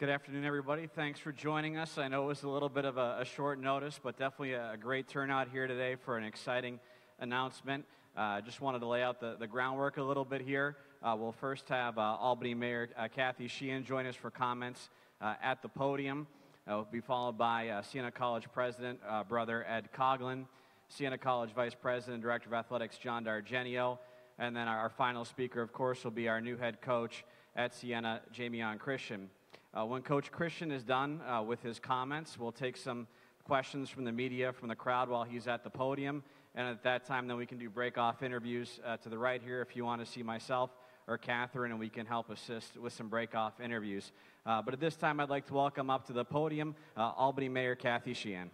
Good afternoon, everybody. Thanks for joining us. I know it was a little bit of a short notice, but definitely a great turnout here today for an exciting announcement. Just wanted to lay out the groundwork a little bit here. We'll first have Albany Mayor Kathy Sheehan join us for comments at the podium. Will be followed by Siena College President, Brother Ed Coughlin, Siena College Vice President, Director of Athletics, John D'Argenio, and then our final speaker, of course, will be our new head coach at Siena, Jamion Christian. When Coach Christian is done with his comments, we'll take some questions from the media, from the crowd while he's at the podium, and at that time, then we can do break-off interviews to the right here if you want to see myself or Catherine, and we can help assist with some break-off interviews. But at this time, I'd like to welcome up to the podium Albany Mayor Kathy Sheehan.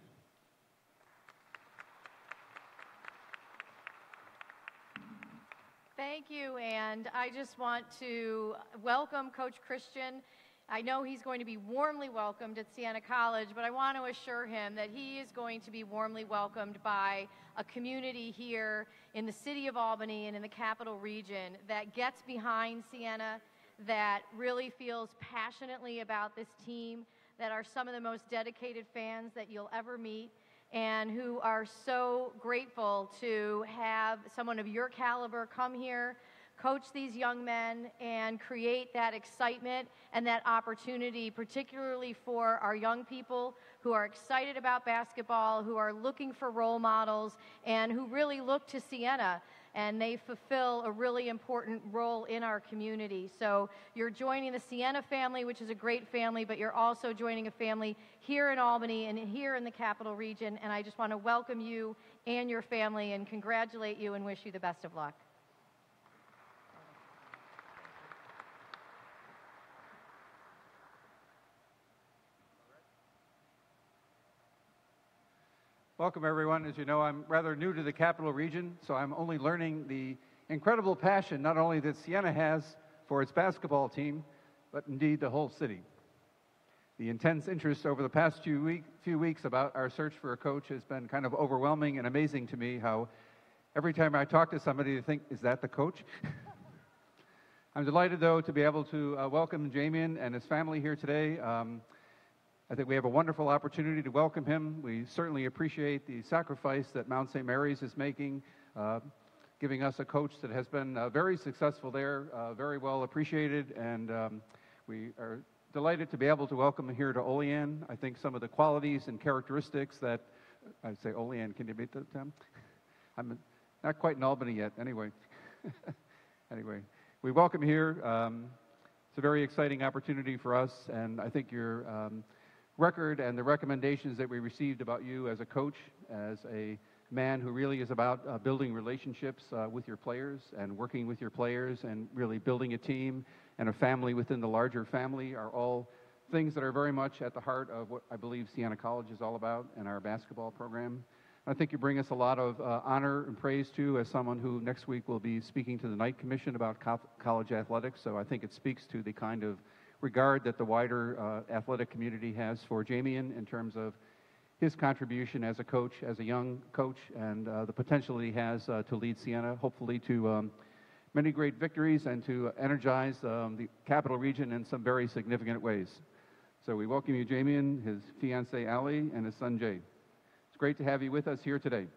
Thank you, and I just want to welcome Coach Christian. I know he's going to be warmly welcomed at Siena College, but I want to assure him that he is going to be warmly welcomed by a community here in the city of Albany and in the capital region that gets behind Siena, that really feels passionately about this team, that are some of the most dedicated fans that you'll ever meet, and who are so grateful to have someone of your caliber come here, coach these young men, and create that excitement and that opportunity, particularly for our young people who are excited about basketball, who are looking for role models, and who really look to Siena, and they fulfill a really important role in our community. So you're joining the Siena family, which is a great family, but you're also joining a family here in Albany and here in the capital region, and I just want to welcome you and your family and congratulate you and wish you the best of luck. Welcome, everyone. As you know, I'm rather new to the capital region, so I'm only learning the incredible passion not only that Siena has for its basketball team, but indeed the whole city. The intense interest over the past few weeks about our search for a coach has been kind of overwhelming and amazing to me, how every time I talk to somebody, they think, is that the coach? I'm delighted, though, to be able to welcome Jamion and his family here today. I think we have a wonderful opportunity to welcome him. We certainly appreciate the sacrifice that Mount St. Mary's is making, giving us a coach that has been very successful there, very well appreciated, and we are delighted to be able to welcome him here to Olean. I think some of the qualities and characteristics that, I'd say, Olean, can you beat that, Tim? I'm not quite in Albany yet, anyway. Anyway, we welcome here. It's a very exciting opportunity for us, and I think your record and the recommendations that we received about you as a coach, as a man who really is about building relationships with your players and working with your players and really building a team and a family within the larger family are all things that are very much at the heart of what I believe Siena College is all about and our basketball program. I think you bring us a lot of honor and praise too, as someone who next week will be speaking to the Knight Commission about college athletics, so I think it speaks to the kind of regard that the wider athletic community has for Jamion in terms of his contribution as a coach, as a young coach, and the potential that he has to lead Siena, hopefully to many great victories and to energize the capital region in some very significant ways. So we welcome you, Jamion, his fiancée, Allie, and his son, Jay. It's great to have you with us here today.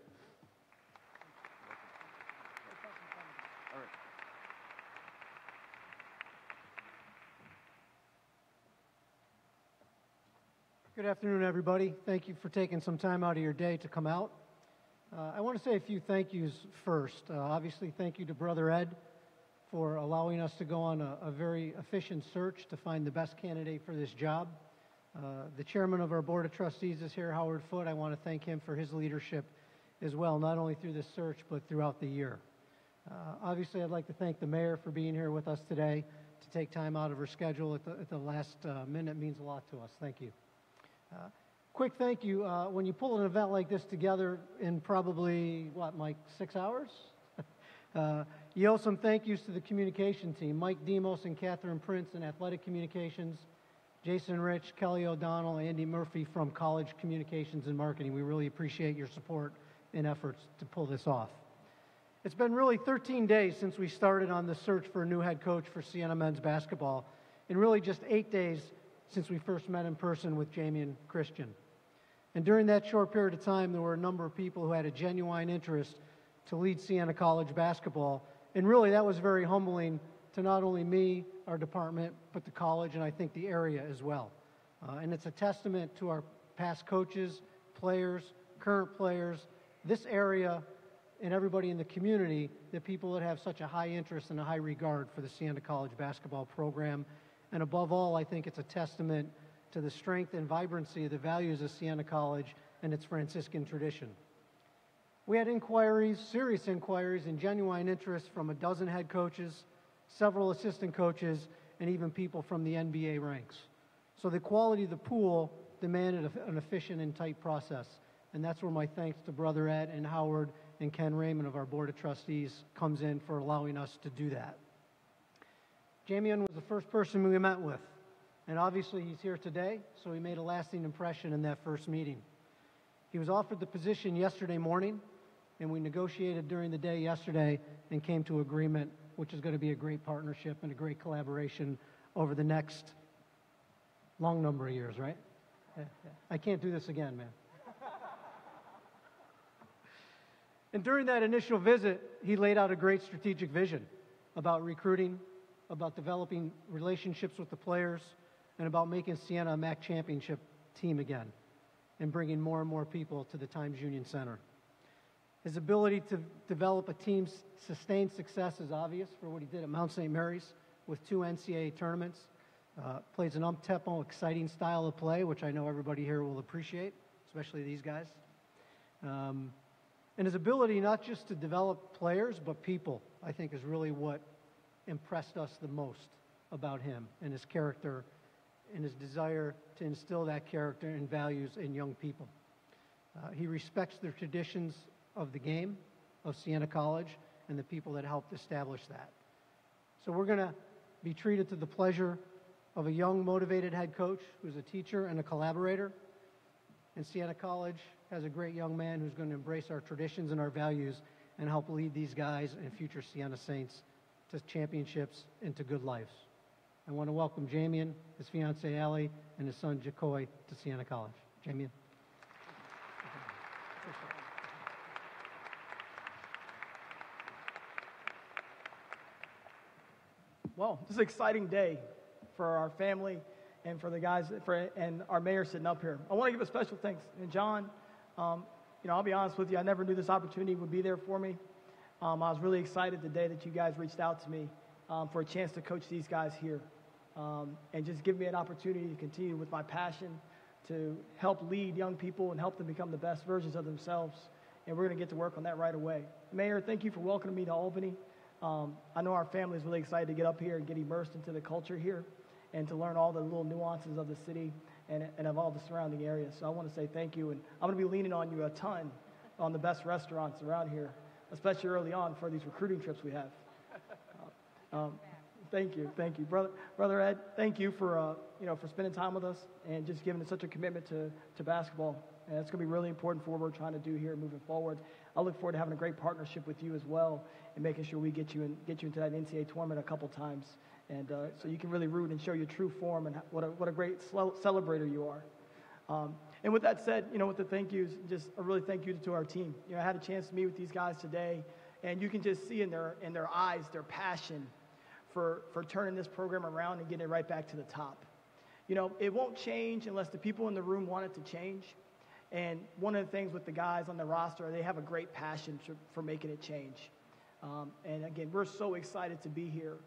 Good afternoon, everybody. Thank you for taking some time out of your day to come out. I want to say a few thank yous first. Obviously, thank you to Brother Ed for allowing us to go on a very efficient search to find the best candidate for this job. The chairman of our Board of Trustees is here, Howard Foote. I want to thank him for his leadership as well, not only through this search, but throughout the year. Obviously, I'd like to thank the mayor for being here with us today to take time out of her schedule at the last minute. Means a lot to us. Thank you. Quick thank you. When you pull an event like this together in probably, what, Mike, 6 hours? You owe some thank yous to the communication team, Mike Demos and Catherine Prince in Athletic Communications, Jason Rich, Kelly O'Donnell, Andy Murphy from College Communications and Marketing. We really appreciate your support and efforts to pull this off. It's been really 13 days since we started on the search for a new head coach for Siena men's basketball, and really just 8 days since we first met in person with Jamion Christian. And during that short period of time, there were a number of people who had a genuine interest to lead Siena College basketball. And really, that was very humbling to not only me, our department, but the college, and I think the area as well. And it's a testament to our past coaches, players, current players, this area, and everybody in the community, the people that have such a high interest and a high regard for the Siena College basketball program. And above all, I think it's a testament to the strength and vibrancy of the values of Siena College and its Franciscan tradition. We had inquiries, serious inquiries, and genuine interest from a dozen head coaches, several assistant coaches, and even people from the NBA ranks. So the quality of the pool demanded an efficient and tight process. And that's where my thanks to Brother Ed and Howard and Ken Raymond of our Board of Trustees comes in for allowing us to do that. Jamion was the first person we met with. And obviously he's here today, so he made a lasting impression in that first meeting. He was offered the position yesterday morning, and we negotiated during the day yesterday and came to agreement, which is going to be a great partnership and a great collaboration over the next long number of years, right? Yeah. I can't do this again, man. And during that initial visit, he laid out a great strategic vision about recruiting, about developing relationships with the players, and about making Siena a MAC championship team again, and bringing more and more people to the Times Union Center. His ability to develop a team's sustained success is obvious for what he did at Mount St. Mary's with 2 NCAA tournaments. Plays an up-tempo, exciting style of play, which I know everybody here will appreciate, especially these guys. And his ability not just to develop players, but people, I think is really what impressed us the most about him and his character and his desire to instill that character and values in young people. He respects the traditions of the game, of Siena College, and the people that helped establish that. So we're going to be treated to the pleasure of a young, motivated head coach who's a teacher and a collaborator. And Siena College has a great young man who's going to embrace our traditions and our values and help lead these guys and future Siena Saints to championships and to good lives. I want to welcome Jamion, his fiancée Allie, and his son Jacoy to Siena College. Jamion. Well, this is an exciting day for our family and for the guys and our mayor sitting up here. I want to give a special thanks. And John, I'll be honest with you, I never knew this opportunity would be there for me. I was really excited the day that you guys reached out to me for a chance to coach these guys here and just give me an opportunity to continue with my passion to help lead young people and help them become the best versions of themselves. And we're going to get to work on that right away. Mayor, thank you for welcoming me to Albany. I know our family is really excited to get up here and get immersed into the culture here and to learn all the little nuances of the city and of all the surrounding areas. So I want to say thank you. And I'm going to be leaning on you a ton on the best restaurants around here, especially early on for these recruiting trips we have. Thank you. Brother Ed, thank you for spending time with us and just giving us such a commitment to basketball. And it's going to be really important for what we're trying to do here moving forward. I look forward to having a great partnership with you as well and making sure we get you into that NCAA tournament a couple times. And so you can really root and show your true form and what a great celebrator you are. And with that said, with the thank yous, just a really thank you to our team. I had a chance to meet with these guys today, and you can just see in their eyes their passion for turning this program around and getting it right back to the top. It won't change unless the people in the room want it to change. And one of the things with the guys on the roster, they have a great passion for making it change. And again, we're so excited to be here.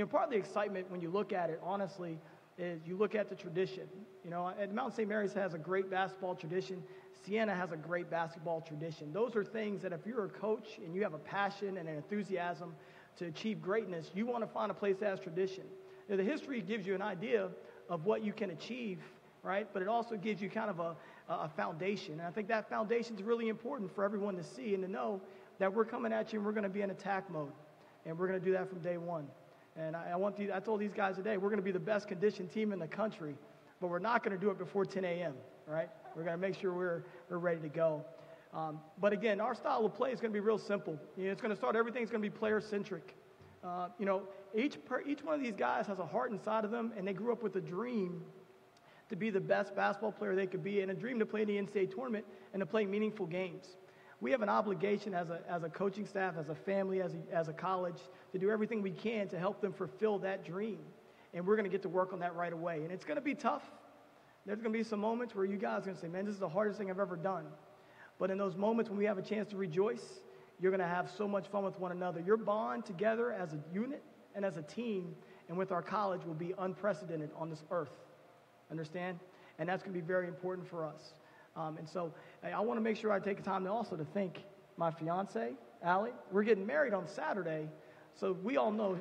Part of the excitement when you look at it, honestly, is you look at the tradition. Mount St. Mary's has a great basketball tradition. Siena has a great basketball tradition. Those are things that if you're a coach and you have a passion and an enthusiasm to achieve greatness, you want to find a place that has tradition. The history gives you an idea of what you can achieve, right? But it also gives you kind of a foundation. And I think that foundation is really important for everyone to see and to know that we're coming at you and we're going to be in attack mode. And we're going to do that from day one. And I told these guys today, we're going to be the best conditioned team in the country, but we're not going to do it before 10 a.m., right? We're going to make sure we're ready to go. But again, our style of play is going to be real simple. It's going to start, everything's going to be player-centric. Each one of these guys has a heart inside of them, and they grew up with a dream to be the best basketball player they could be and a dream to play in the NCAA tournament and to play meaningful games. We have an obligation as a coaching staff, as a family, as a college, to do everything we can to help them fulfill that dream. And we're going to get to work on that right away. And it's going to be tough. There's going to be some moments where you guys are going to say, man, this is the hardest thing I've ever done. But in those moments when we have a chance to rejoice, you're going to have so much fun with one another. Your bond together as a unit and as a team and with our college will be unprecedented on this earth. Understand? And that's going to be very important for us. And so I want to make sure I take the time also to thank my fiance, Allie. We're getting married on Saturday, so we all know.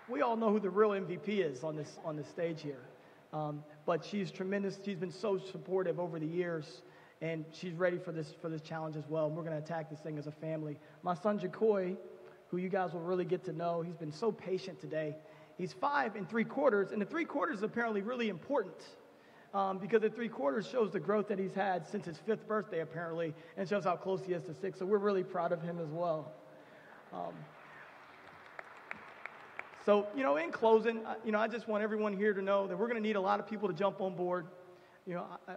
We all know who the real MVP is on this stage here. But she's tremendous. She's been so supportive over the years, and she's ready for this challenge as well. And we're going to attack this thing as a family. My son, Jacoy, who you guys will really get to know, he's been so patient today. He's 5 3/4, and the 3/4 is apparently really important because the 3/4 shows the growth that he's had since his 5th birthday, apparently, and shows how close he is to 6. So we're really proud of him as well. So, in closing, I just want everyone here to know that we're going to need a lot of people to jump on board.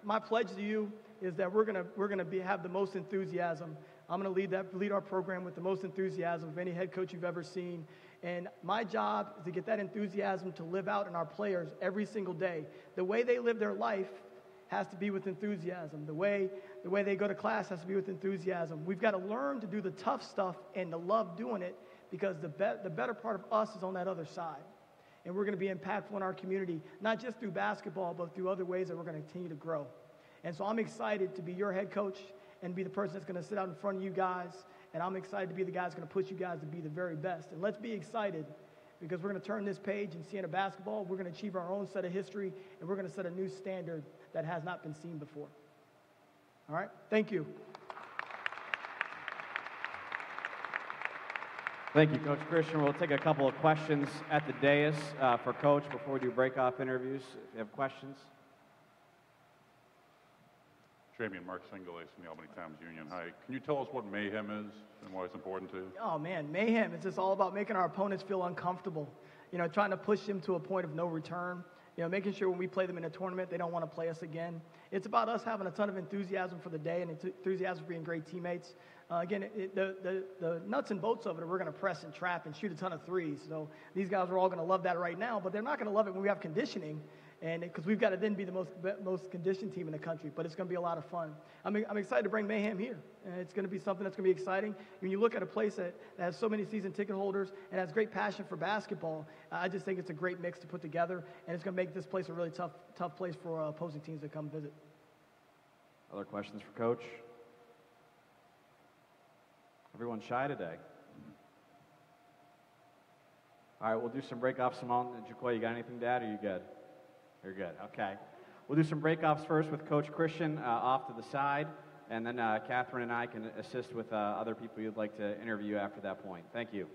My pledge to you is that we're going to have the most enthusiasm. I'm going to lead our program with the most enthusiasm of any head coach you've ever seen. And my job is to get that enthusiasm to live out in our players every single day. The way they live their life has to be with enthusiasm. The way they go to class has to be with enthusiasm. We've got to learn to do the tough stuff and to love doing it because the better part of us is on that other side. And we're going to be impactful in our community, not just through basketball, but through other ways that we're going to continue to grow. And so I'm excited to be your head coach and be the person that's going to sit out in front of you guys. And I'm excited to be the guy that's going to push you guys to be the very best. And let's be excited because we're going to turn this page in Siena basketball. We're going to achieve our own set of history, and we're going to set a new standard that has not been seen before. All right? Thank you. Thank you, Coach Christian. We'll take a couple of questions at the dais for Coach before we do breakoff interviews. If you have questions. Jamion, Mark Singulace from the Albany Times-Union. Hi. Can you tell us what mayhem is and why it's important to you? Oh, man, mayhem. It's just all about making our opponents feel uncomfortable, trying to push them to a point of no return, making sure when we play them in a tournament, they don't want to play us again. It's about us having a ton of enthusiasm for the day and enthusiasm for being great teammates. Again, the nuts and bolts of it are we're going to press and trap and shoot a ton of threes. So these guys are all going to love that right now, but they're not going to love it when we have conditioning. And because we've got to then be the most conditioned team in the country, but it's going to be a lot of fun. I'm excited to bring mayhem here. And it's going to be something that's going to be exciting. When you look at a place that has so many season ticket holders and has great passion for basketball, I just think it's a great mix to put together, and it's going to make this place a really tough place for opposing teams to come visit. Other questions for Coach? Everyone's shy today. All right, we'll do some breakoffs. Simone and Jacoy, you got anything to add, or are you good? You're good. Okay. We'll do some breakoffs first with Coach Christian off to the side, and then Catherine and I can assist with other people you'd like to interview after that point. Thank you.